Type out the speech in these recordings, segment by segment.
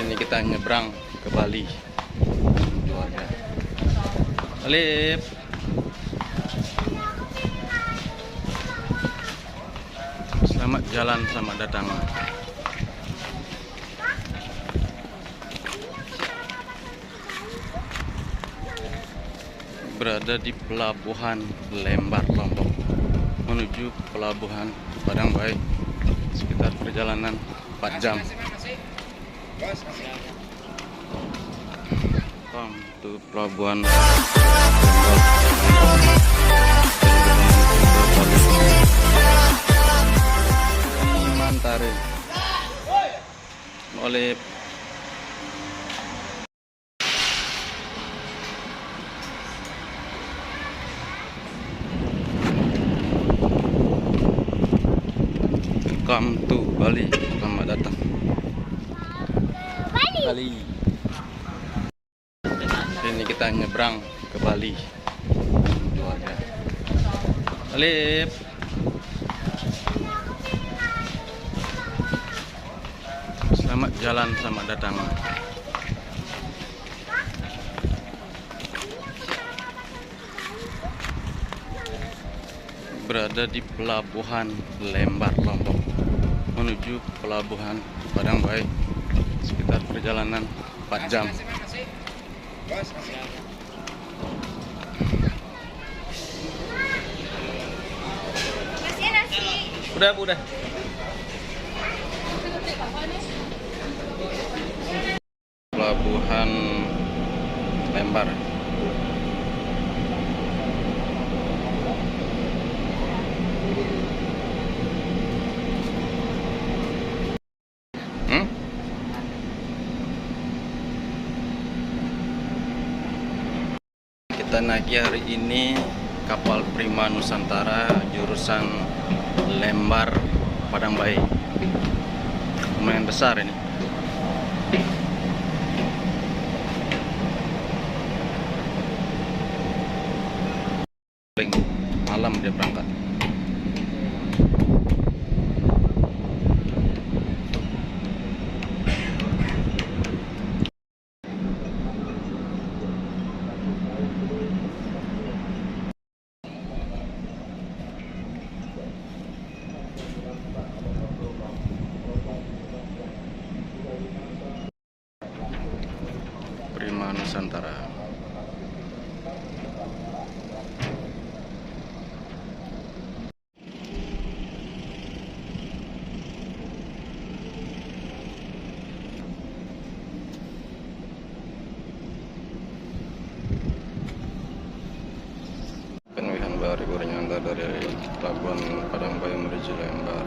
Ini kita nyebrang ke Bali. Keluarga. Alip. Selamat jalan, selamat datang. Berada di pelabuhan Lembar, Lombok, menuju pelabuhan Padang Bayi. Sekitar perjalanan 4 jam. Itu pelabuhan Mantare oleh Welcome to Bali. Selamat datang Bali. Ini kita nyebrang ke Bali. Keluarga. Alip. Selamat jalan, selamat datang. Berada di pelabuhan Lembar, Lombok, menuju pelabuhan Padang Bayi. Sekitar perjalanan 4 jam. Udah. Pelabuhan Lembar. Kita naik hari ini kapal Prima Nusantara jurusan Lembar Padang Bayi. Lumayan besar ini. Malam dia berangkat. Prima Nusantara. Penwihan Bari bernyanda dari pelabuhan Padang Bayi menuju Lembar.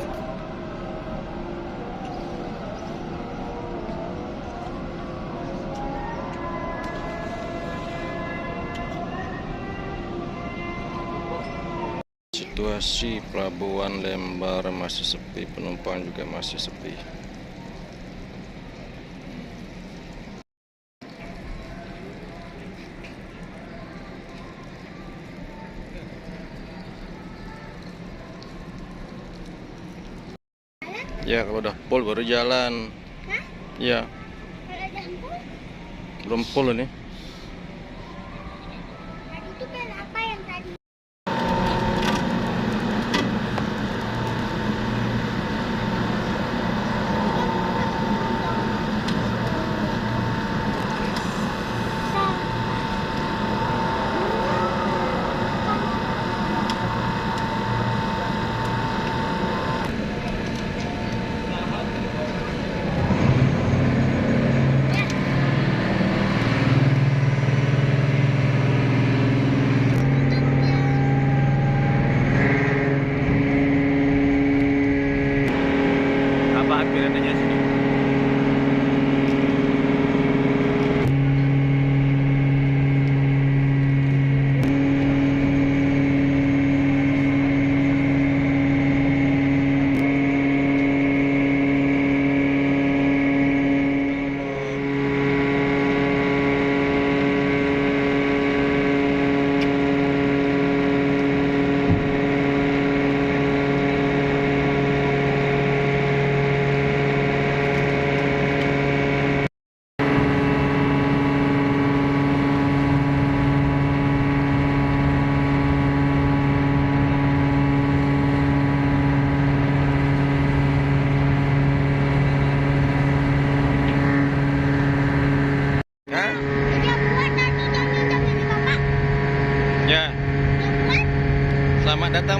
Situasi pelabuhan Lembar masih sepi, penumpang juga masih sepi. Ya, kalau udah full baru jalan. Hah? Ya, Kalau udah full? belum full ini. Tadi itu kan apa yang tadi?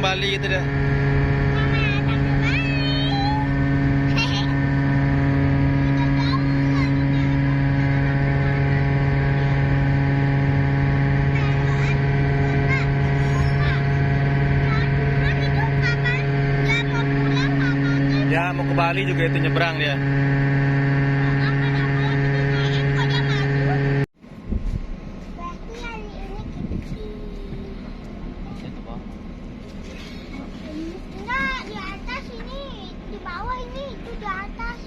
orang Bali gitu dah. Ya mau ke Bali juga itu nyebrang dia. Enggak, di atas ini, di bawah ini, itu di atas.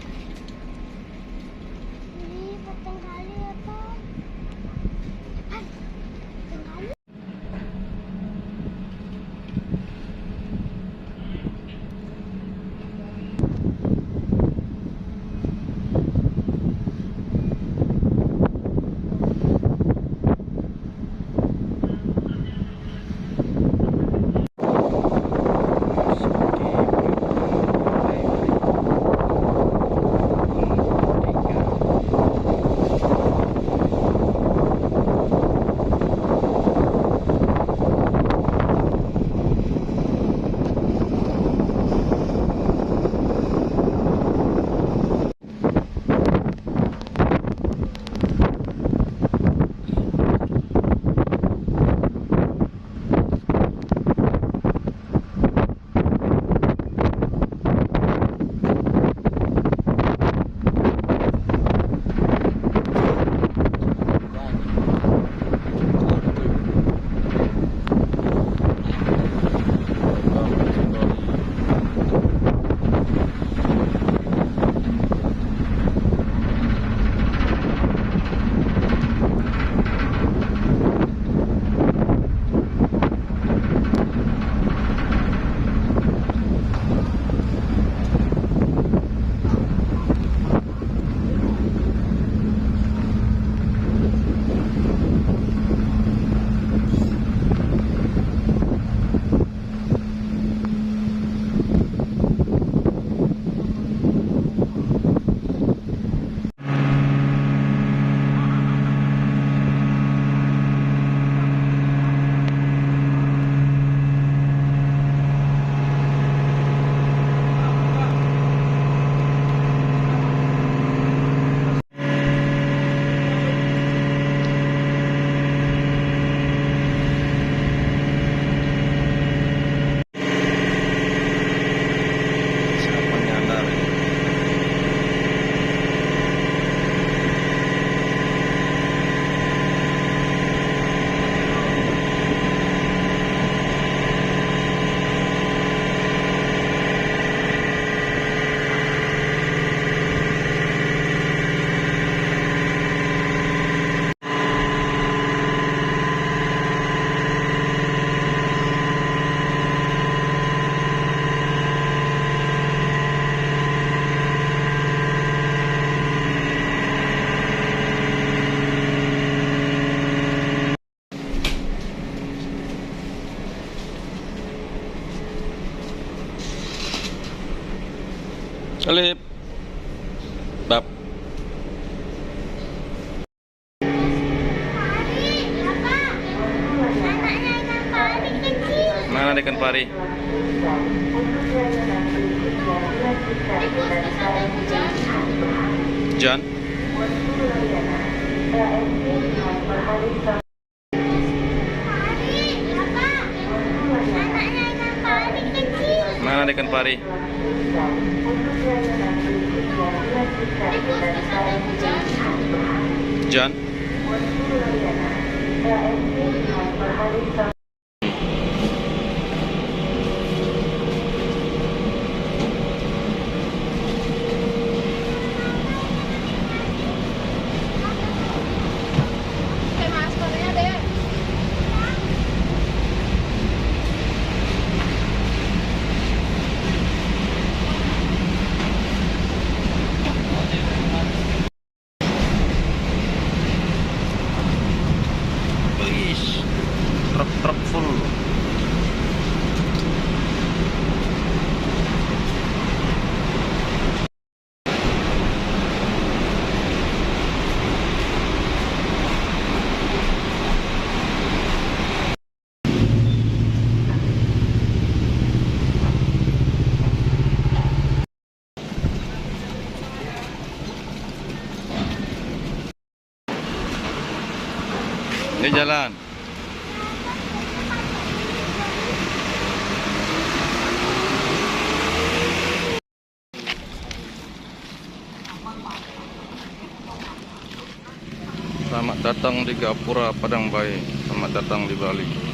Ini potong kali apa? Potong kali. Siapa nyandar ini? Alip. Bab. Pari, apa? Anaknya ikan pari kecil. Mana ikan pari? John. Pari, apa? Anaknya ikan pari kecil. Mana ikan pari? John. Pakai maskernya deh. Wih, truk Ini jalan. Selamat datang di Gapura Padang Bayi. Selamat datang di Bali.